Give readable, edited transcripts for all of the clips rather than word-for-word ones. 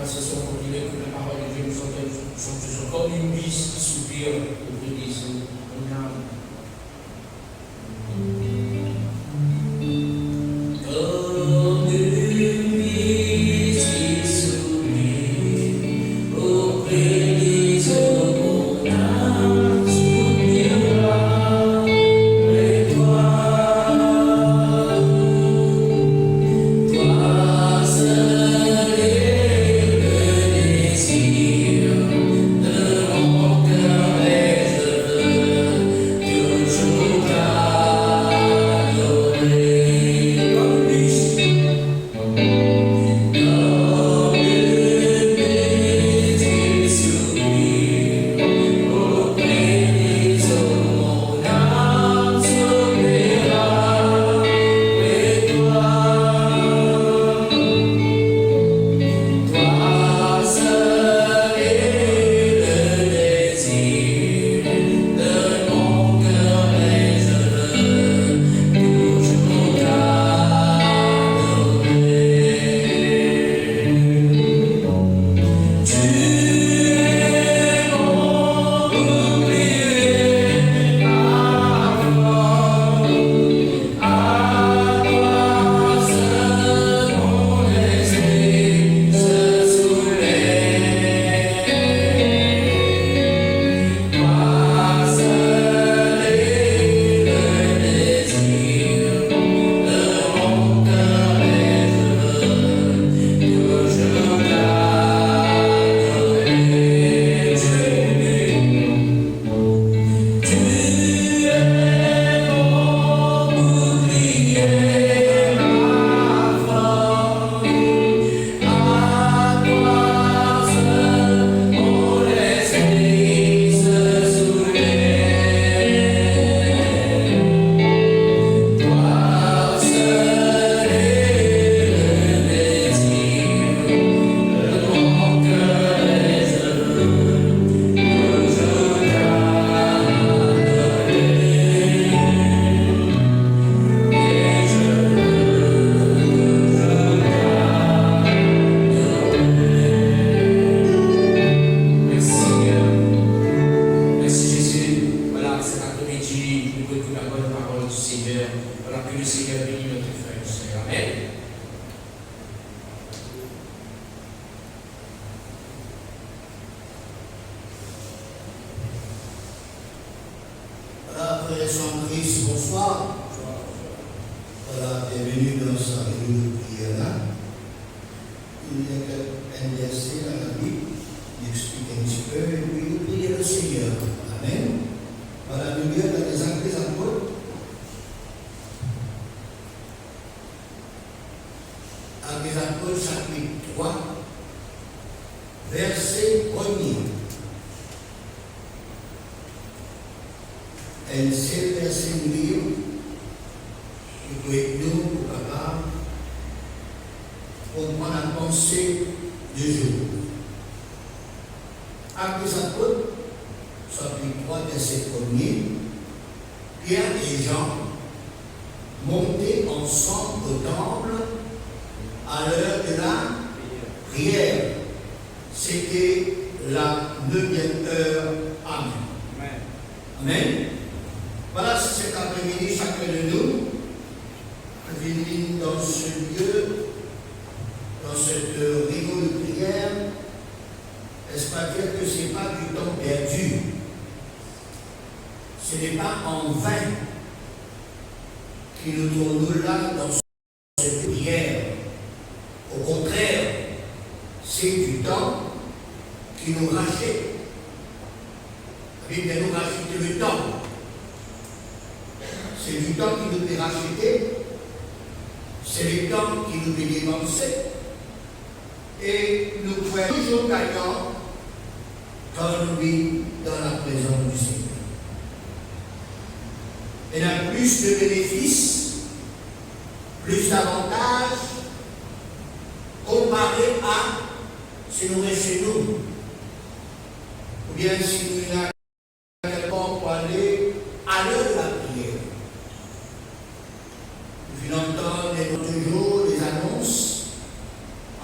session continue, que la parole de Dieu nous sont comme une bise qui soupire auprès des eaux.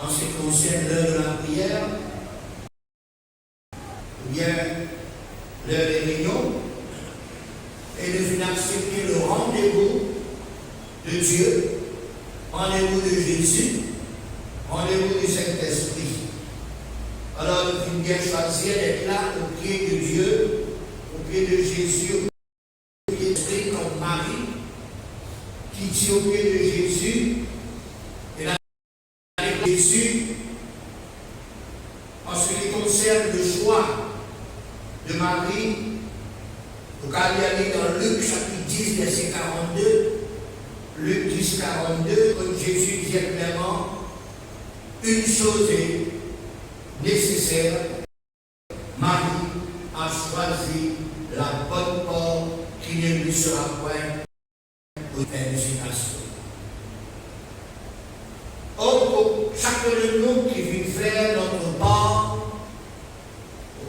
En ce qui concerne l'heure de la prière, prière, ou bien l'heure des réunions, et de venir accepter le rendez-vous de Dieu, rendez-vous de Jésus, rendez-vous du Saint-Esprit. Alors, nous pouvons bien choisir d'être là au pied de Dieu, au pied de Jésus, au pied de Christ, comme Marie, qui dit au pied de Jésus, et là, Jésus, en ce qui concerne le choix de Marie, vous allez aller dans Luc chapitre 10, verset 42, Luc 10, 42, comme Jésus dit clairement, une chose est nécessaire, Marie a choisi la bonne porte qui ne lui sera point pour félicitations. Or, pour chacun de nous qui vit faire notre part,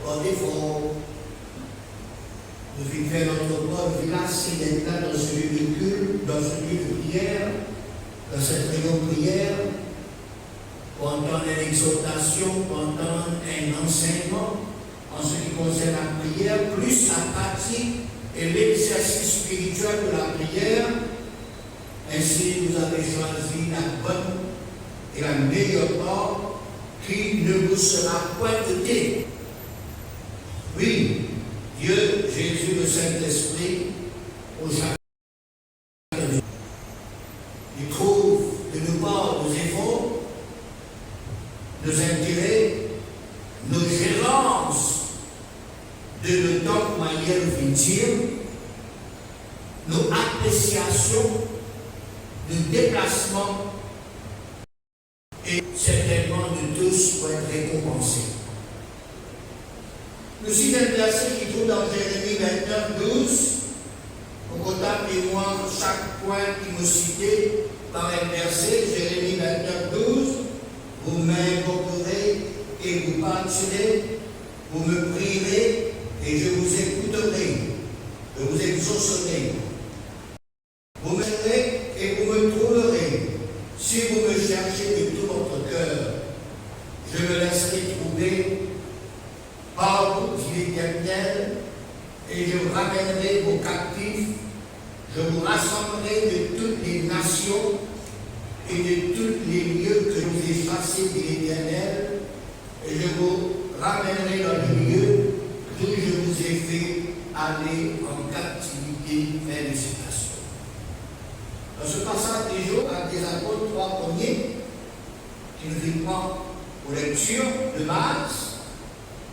au défaut, nous vivons faire notre part, nous vivons assis d'être là dans ce lieu de culte, dans ce lieu de prière, dans cette réunion de prière, pour entendre une exhortation, pour entendre un enseignement en ce qui concerne la prière, plus la pratique et l'exercice spirituel de la prière. Ainsi, vous avez choisi la bonne et la meilleure porte qui ne vous sera point ôtée. Oui, Dieu, Jésus, le Saint-Esprit, au chacun de nous, il trouve de nous part nos efforts, nos intérêts, nos gérances de nos temps, manière de dire, nos appréciations, nos déplacements, et certainement de tous pour être récompensés. Nous sommes un verset qui trouve dans Jérémie 29, 12. Au comptable et moi, chaque point qui me citait par un verset, Jérémie 29, 12. Vous m'invoquerez et vous partirez, vous me prierez et je vous écouterai, je vous exaucerai. Vous m'aimerez et vous me trouverez. Si vous me cherchez de tout votre cœur, je me laisserai trouver par vous, dit l'Éternel, et je ramènerai vos captifs, je vous rassemblerai de toutes les nations et de tous les lieux que je vous ai chassés, dit l'Éternel, et je vous ramènerai dans le lieu d'où je vous ai fait aller en captivité. Fin de citation. Dans ce passage des jours, à des apôtres, 3 premiers, qui nous vivent aux lectures de Mars,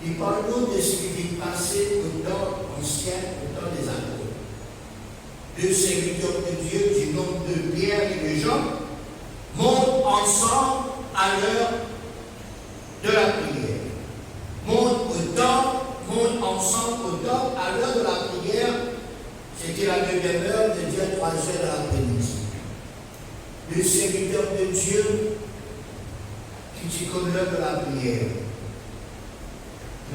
il parle de ce qui vient passer au temps ancien, au temps des apôtres. Deux serviteurs de Dieu du nom de Pierre et de Jean montent ensemble à l'heure de la prière. Montent ensemble au temps à l'heure de la prière. C'était la 9e heure, de dire 3 heures de l'après-midi. Deux serviteurs de Dieu qui s'y connaissent l'heure de la prière.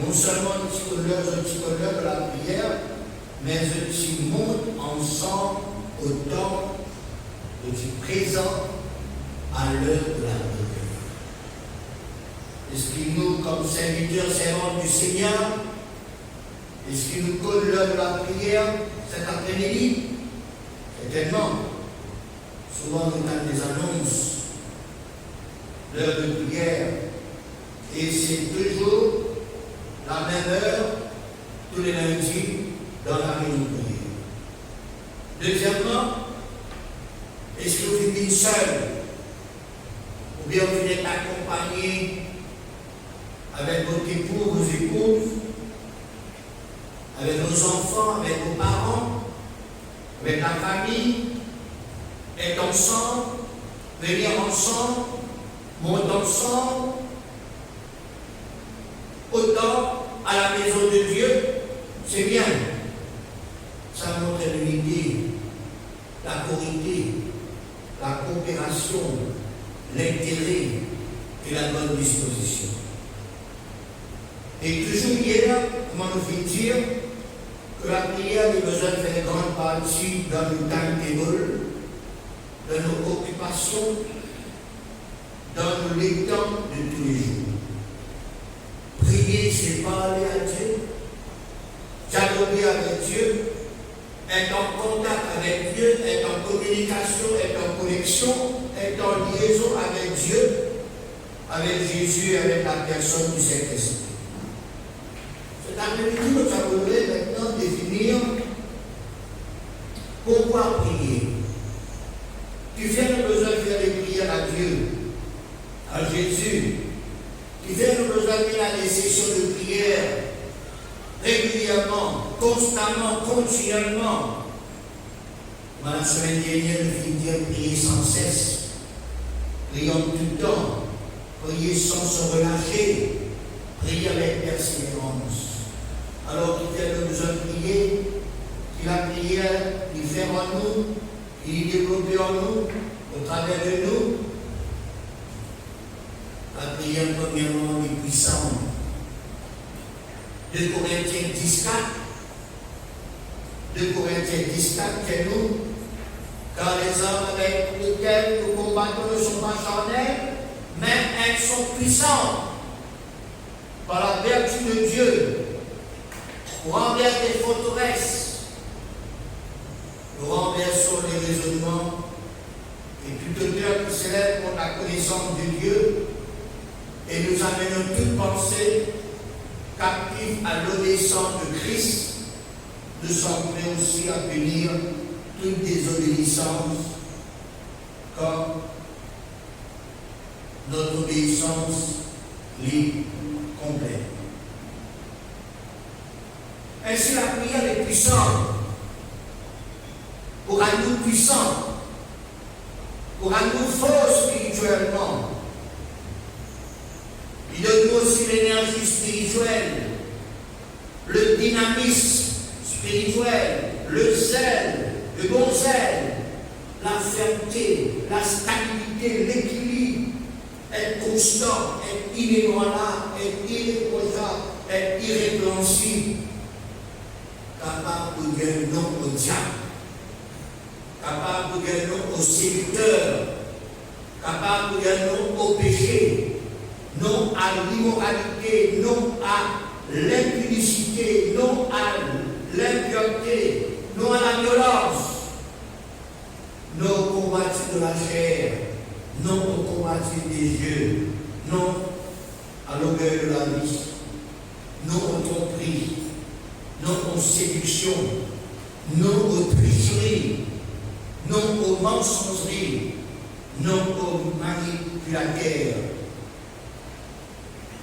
Non seulement l'heure de la prière, mais ils montent ensemble au temps du présent à l'heure de la prière. Est-ce qu'il nous, comme serviteurs, servants du Seigneur, est-ce qu'il nous colle l'heure de la prière cet après-midi? Certainement. Souvent, nous avons des annonces, l'heure de prière, et c'est toujours la même heure, tous les lundis, dans la réunion de prière. Deuxièmement, est-ce que vous vivez seul? Ou bien vous êtes accompagné avec votre époux, vos épouses, avec vos enfants, avec vos parents, avec la famille, être ensemble, venir ensemble, monter ensemble, autant à la maison de Dieu, c'est bien. Ça montre l'unité, la corité, la coopération, l'intérêt et la bonne disposition. Et toujours hier, comment nous fait dire que la prière a besoin de faire une grande partie dans le timetable, dans nos occupations, dans les temps de tous les jours. j'ai parlé à Dieu, dialogué avec Dieu, être en contact avec Dieu, être en communication, être en connexion, être en liaison avec Dieu, avec Jésus et avec la personne du Saint-Esprit. Cet après-midi, nous allons maintenant définir pourquoi prier. Tu fais le besoin de faire des prières à Dieu, à Jésus. Tu fais le besoin de faire des sessions de prière régulièrement, constamment, continuellement. Moi, la semaine dernière, je viens dire prier sans cesse. Prions tout le temps. Prier sans se relâcher. Prier avec persévérance. Alors, tu fais le besoin de prier. Que la prière, il fait en nous, il développe en nous, au travers de nous. La prière, premièrement, est puissante. 2 Corinthiens 10, 4, c'est nous. Car les armes avec lesquelles nous combattons ne sont pas charnelles, mais elles sont puissantes par la vertu de Dieu pour renverser des forteresses. Nous renversons les raisonnements et toute hauteur qui s'élève contre la connaissance de Dieu et nous amenons toute pensée captive à l'obéissance de Christ. Nous sommes prêts aussi à punir toute désobéissance comme notre obéissance libre, complète. Ainsi, la prière est puissante, pour un nous puissant, pour un nous fort spirituellement. Il donne aussi l'énergie spirituelle, le dynamisme spirituel, le zèle, le bon zèle, la fermeté, la stabilité, l'équilibre, être constant, être inébranlable, être irréprochable, être irrépréhensible, capable de dire non au diable, capable de dire non au séducteur, capable de dire non au péché, non à l'immoralité, non à l'impudicité, non à l'impureté, non à la violence, non au combattu de la chair, non au combattu des yeux, non à l'orgueil de la vie, non au tromperie, non aux séductions, non aux tricheries, non aux mensongeries, non aux manipulateurs.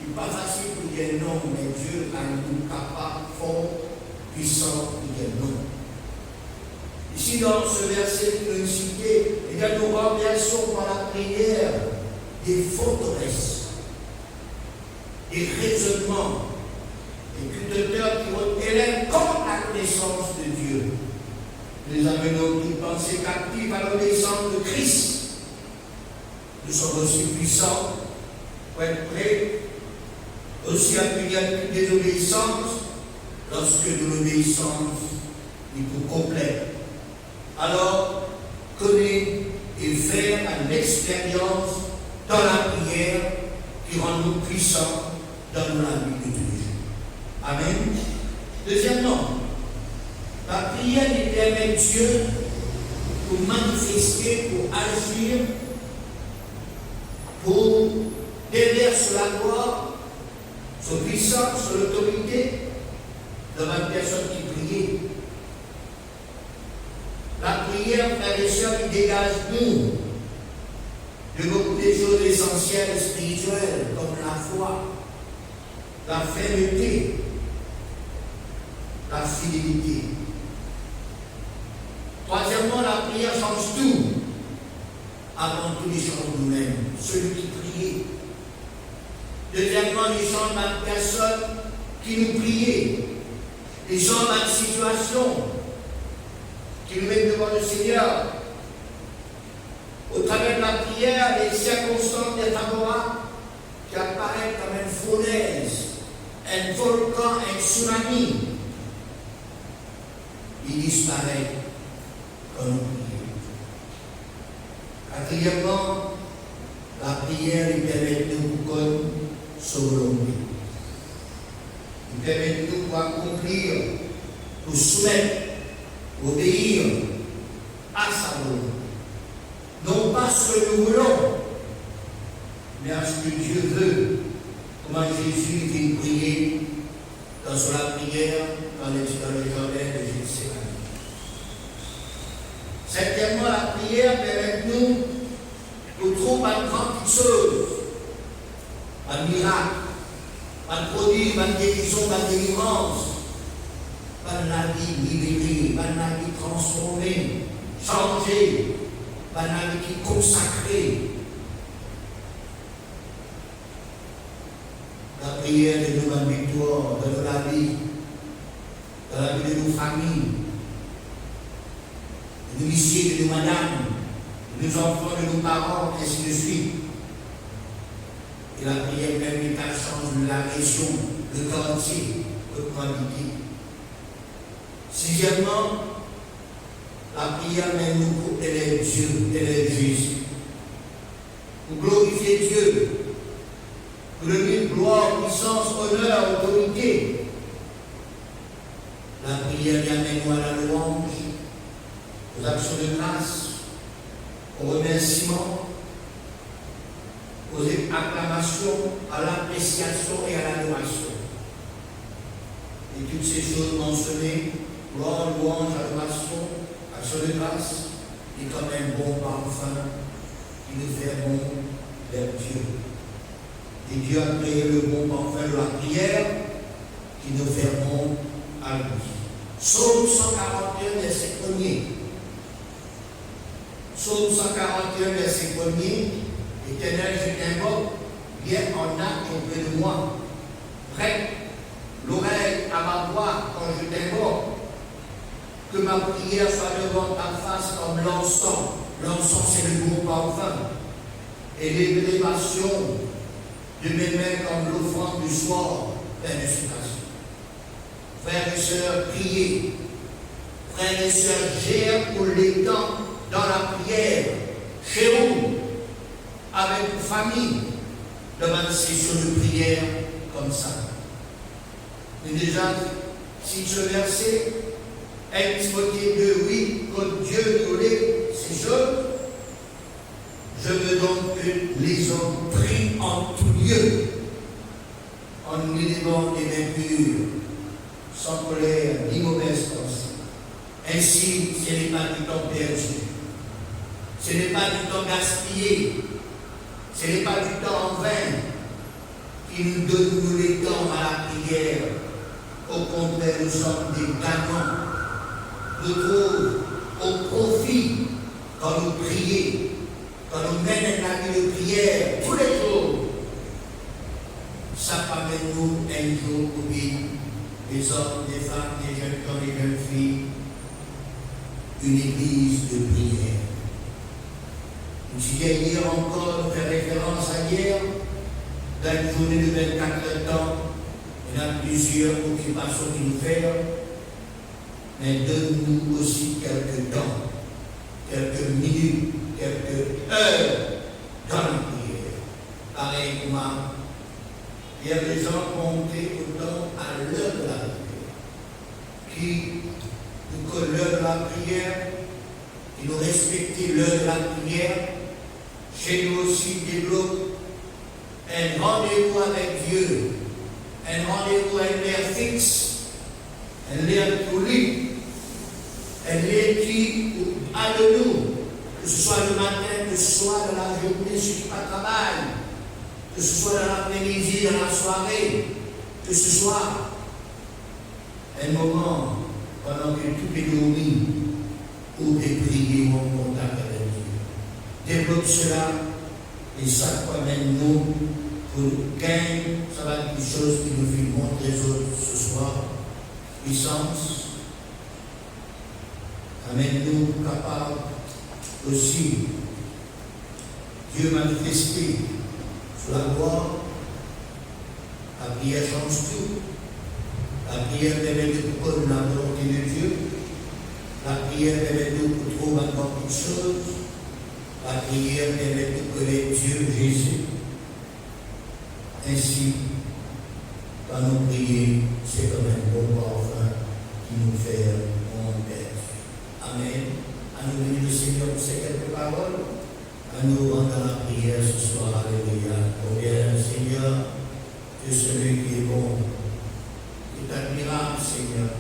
Il n'est pas facile pour dire non, mais Dieu a nous capable, fort, puissant pour dire non. Ici, dans ce verset que nous citons, il y a nous renversons par la prière des forteresses, des raisonnements, et toute peur qui élève contre la connaissance de Dieu. Nous amenons toute pensée captive à l'obéissance de Christ. Nous sommes aussi puissants pour être prêts aussi à punir toute désobéissance lorsque de l'obéissance est pour complète. Alors, connaître et faire une expérience dans la prière qui rend nous puissants dans la vie de Dieu. Amen. Deuxièmement, la prière nous permet Dieu pour manifester, pour agir, pour déverser la gloire, sa puissance, son autorité dans la personne qui prie. La prière, frères et sœurs, qui dégage nous de beaucoup de choses essentielles spirituelles, comme la foi, la fermeté, la fidélité. Troisièmement, la prière change tout. Avant tout, il change nous-mêmes, celui qui prie. Deuxièmement, il change la personne qui nous prie. Il change la situation qui nous met devant le Seigneur. Au travers de la prière, les circonstances défavorables qui apparaissent comme une fournaise, un volcan, un tsunami, il disparaît quand nous prions. Quatrièmement, la prière lui permet de nous connaître sa volonté. Il permet de nous accomplir, nous soumettre, obéir à sa volonté. Non pas ce que nous voulons, mais à ce que Dieu veut. Comment Jésus vient prier dans la prière, dans le jardin de Gethsémani. Septièmement, la prière permet de nous trouver pas de grandes choses, pas de miracle, pas de produit, pas de guérison, pas de délivrance, pas de la vie libérée, pas de la vie transformée, changée, pas de la vie qui est consacrée. La prière de nos victoires, de la vie, dans la vie de nos familles, de nos lycées, de nos madames, de nos enfants, de nos parents, ainsi de suite. Et la prière même est à change de la région, le quartier, de quantité. Sixièmement, la prière même nous pour élève Dieu, élève Jésus. Pour glorifier Dieu, pour le lui gloire, puissance, honneur, autorité. La prière y amène nous à la louange, aux actions de grâce, aux remerciements, aux acclamations, à l'appréciation et à l'adoration. Et toutes ces choses mentionnées, gloire, louange, adoration, action de grâce, est comme un bon parfum qui nous fait bon vers Dieu. Et Dieu a créé le bon parfum de la prière qui nous fait bon à lui. Psaume 141, verset 1er. Psaume 141, verset 1er. Éternel, je t'invoque, viens en acte auprès de moi. Prête l'oreille à ma voix quand je t'invoque. Que ma prière soit devant ta face comme l'encens. L'encens, c'est le bon parfum. Et l'élévation de mes mains comme l'offrande du soir, pleine de supplication. Frères et sœurs, priez. Frères et sœurs, gère pour les temps dans la prière, chez vous, avec vos familles, devant une session de prière comme ça. Mais déjà, si ce verset est Timothée 2:8, comme Dieu nous les ces choses, je veux donc que les hommes prient en tout lieu, en élevant des mains pures, sans colère ni mauvaise pensée. Ainsi, ce n'est pas du temps perdu, ce n'est pas du temps gaspillé, ce n'est pas du temps en vain qui nous donne nous les temps à la prière. Au contraire, nous sommes des gagnants. Nous trouvons au profit quand nous prions. Quand nous menons la vie de prière tous les jours, ça permet nous un jour pour vivre, des hommes, des femmes, des jeunes gens, des jeunes filles, une église de prière. Je disais hier encore, faire référence à hier, dans une journée de 24 temps, il y a plusieurs occupations qui nous font, mais donne-nous aussi quelques temps, quelques minutes, quelques heures dans la prière. Pareil comme moi, il y a des gens comptés autant à l'heure de la prière, qui, pour que l'heure de la prière, qui nous respecter l'heure de la prière, chez nous aussi développe un rendez-vous avec Dieu, un rendez-vous, un lien fixe, un lien pour lui, un lien qui a de nous. Que ce soit le matin, que ce soit dans la journée, ceux qui ne travaillent, que ce soit dans l'après-midi, dans la soirée, que ce soit un moment pendant que tout est dormi, où des prières ou en contact avec Dieu. Développe cela et ça amène nous pour gagner, ça va être des choses qui nous fait montrer les autres ce soir. Puissance, amène-nous capables aussi, Dieu manifesté sur la gloire. La prière change tout. La prière permet de connaître la volonté de Dieu. La prière permet de trouver encore quelque chose. La prière permet de connaître Dieu, Jésus. Ainsi, quand nous prions, c'est comme un bon parfum qui nous fait mon Père. Amen. À nous bénir le Seigneur pour ces quelques paroles. À nous rendre la prière ce soir. Alléluia. Combien, Seigneur, que celui qui est bon, qui est admirable, Seigneur,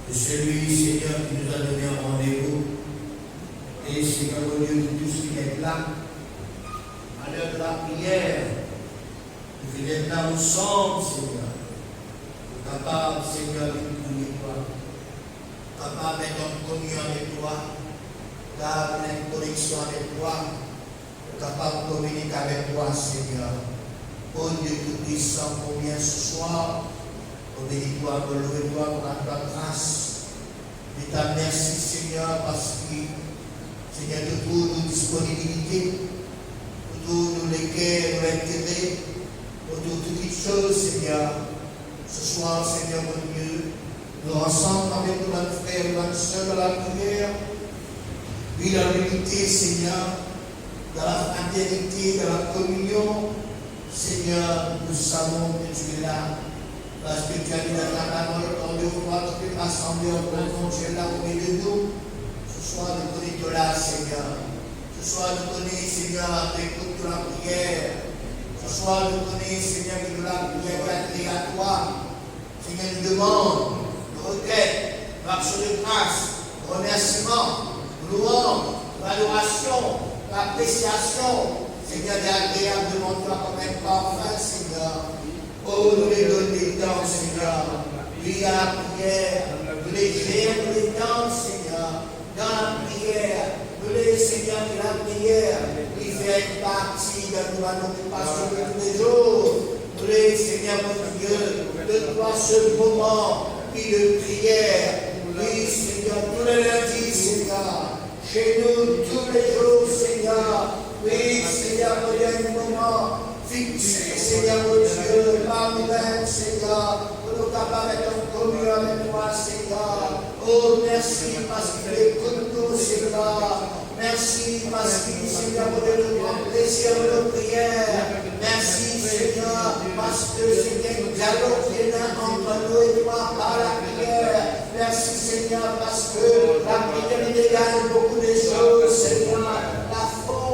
que celui, Seigneur, qui nous a donné un rendez-vous. Et Seigneur, au Dieu de tous qui est là, à l'heure de la prière, nous venons être là ensemble, Seigneur, capable, Seigneur, de nous prier toi, capable d'être en communion avec toi, capable d'être en connexion avec toi, capable de communiquer avec toi, Seigneur. Oh Dieu Tout-Puissant, combien ce soir, oh bénis-toi, oh louez-toi pour ta grâce. Je t'en merci, Seigneur, parce que, Seigneur, de toute nos disponibilité, de tous nos lesquels, nos intérêts, de toutes les choses, Seigneur. Ce soir, Seigneur, mon Dieu, nous ensemble avec nos frères et nos sœurs dans la prière, puis dans l'unité, Seigneur, dans la fraternité, dans la communion. Seigneur, nous savons que tu es là, parce que tu as dit dans ta parole, quand deux fois tu es rassemblé en ton nom, tu es là au milieu de nous. Ce soir, nous connaissons là, Seigneur. Ce soir, nous connaissons, Seigneur, avec toute la prière. Ce soir, nous connaissons, Seigneur, que la prière est à toi. Seigneur, nous demandons, nous requêtes, nous actions de grâce, remerciements, louanges, adoration, appréciation. Seigneur, est agréable devant toi comme un parfum, Seigneur. Oh, nous les donnons des temps, Seigneur. Oui, à la prière, nous les gérons les temps, Seigneur. Dans la prière, nous les, Seigneur, de la prière, il fait une partie de nos occupations de tous les jours. Nous les, Seigneur, mon Dieu, de toi ce moment, puis de prière. Oui, Seigneur, tous les lundis, Seigneur. Chez nous, tous les jours, Seigneur. Oui, Seigneur, il y a un moment fixé, Seigneur, mon Dieu, par nous-mêmes, Seigneur, pour nous capables d'être en communion avec toi, Seigneur. Oh, merci parce qu'il écoute nous, Seigneur. Merci parce qu'il, Seigneur, pour nous prendre plaisir de nos prières. Merci, Seigneur, parce que c'est un dialogue qui est là entre nous et toi par la prière. Merci, Seigneur, parce que la prière nous dégage beaucoup de choses, Seigneur.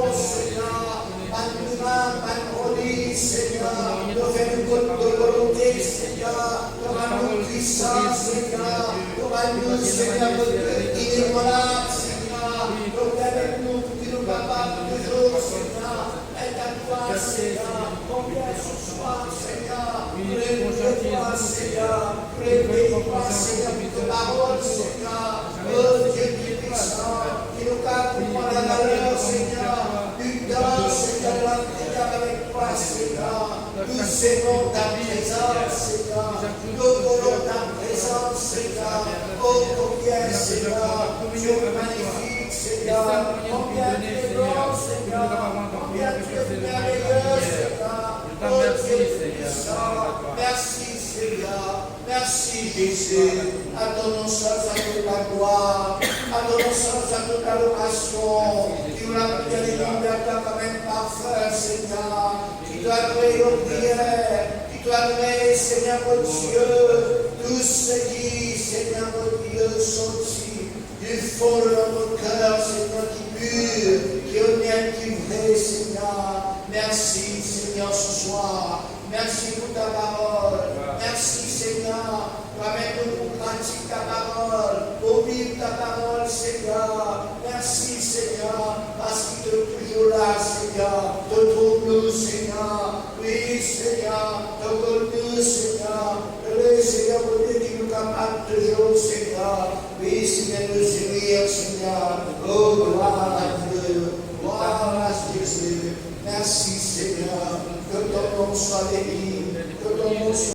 Seigneur, pas de mouvement, pas de folie, Seigneur, nous faisons compte de volonté, Seigneur, nous rendons puissants, Seigneur, nous rendons, Seigneur, inébranlable, Seigneur, nous avec nous, qui nous capables toujours, Seigneur, être à toi, Seigneur, combien ce soir, Seigneur, nous les toi, Seigneur, nous les toi, Seigneur, pour tes paroles, Seigneur, oh Dieu qui est puissant, qui nous capte pour la valeur, Seigneur. Seigneur, la prière avec toi, Seigneur. Nous aimons ta présence, Seigneur. Nous voulons ta présence, Seigneur. Oh, combien, Seigneur, tu es magnifique, Seigneur. Combien tu es bon, Seigneur. Combien tu es merveilleux, Seigneur. Oh, Dieu puissant. Merci, Seigneur. Merci, Jésus. À ton nom, à toute la gloire. À ton nom, à toute l'adoration. Tu l'as prié les noms de toi comme un parfum, Seigneur. Tu dois louer nos prières. Tu dois louer, Seigneur, mon Dieu. Tout ce qui, Seigneur, mon Dieu, sorti du fond de notre cœur, Seigneur, qui pur, qui honnête, qui vrai, Seigneur. Merci, Seigneur, ce soir. Merci pour ta parole. Merci, Seigneur. Ramène-nous pour pratiquer ta parole, pour vivre ta parole, Seigneur. Merci, Seigneur, parce qu'il est toujours là, Seigneur. Te trouve-nous, Seigneur. Oui, Seigneur. Te trouve-nous, Seigneur. Le Seigneur, pour Dieu qui nous capable toujours, Seigneur. Oui, Seigneur, nous unir, Seigneur. Oh,